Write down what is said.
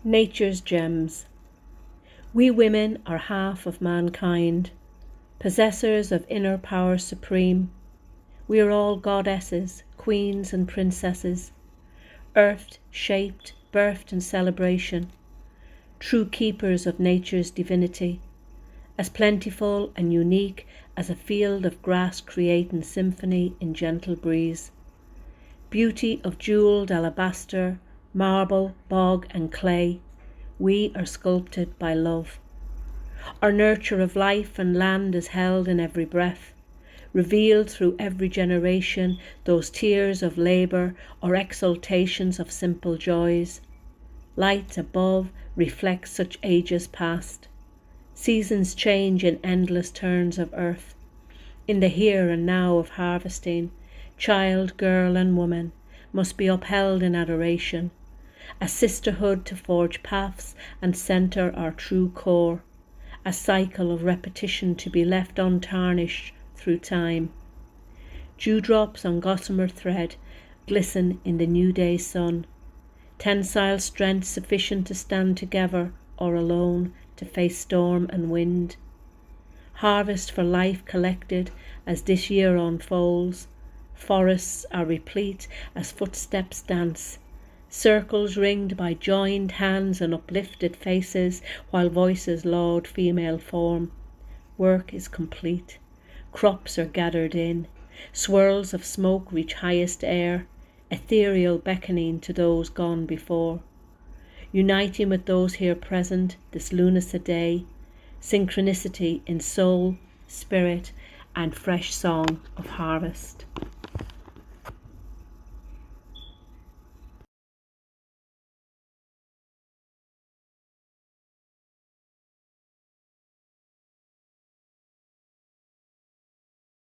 Nature's gems. We women are half of mankind, possessors of inner power supreme. We are all goddesses, queens and princesses, earthed, shaped, birthed in celebration, true keepers of nature's divinity, as plentiful and unique as a field of grass creating symphony in gentle breeze. Beauty of jewelled alabaster, marble, bog and clay, we are sculpted by love. Our nurture of life and land is held in every breath, revealed through every generation, those tears of labour or exultations of simple joys. Light above reflects such ages past. Seasons change in endless turns of earth. In the here and now of harvesting, child, girl and woman must be upheld in adoration, a sisterhood to forge paths and centre our true core, a cycle of repetition to be left untarnished through time. Dewdrops on gossamer thread glisten in the new day sun, tensile strength sufficient to stand together or alone to face storm and wind. Harvest for life collected as this year unfolds. Forests are replete as footsteps dance, circles ringed by joined hands and uplifted faces, while voices laud female form. Work is complete. Crops are gathered in. Swirls of smoke reach highest air, ethereal beckoning to those gone before. Uniting with those here present this Lughnasadh day, synchronicity in soul, spirit, and fresh song of harvest.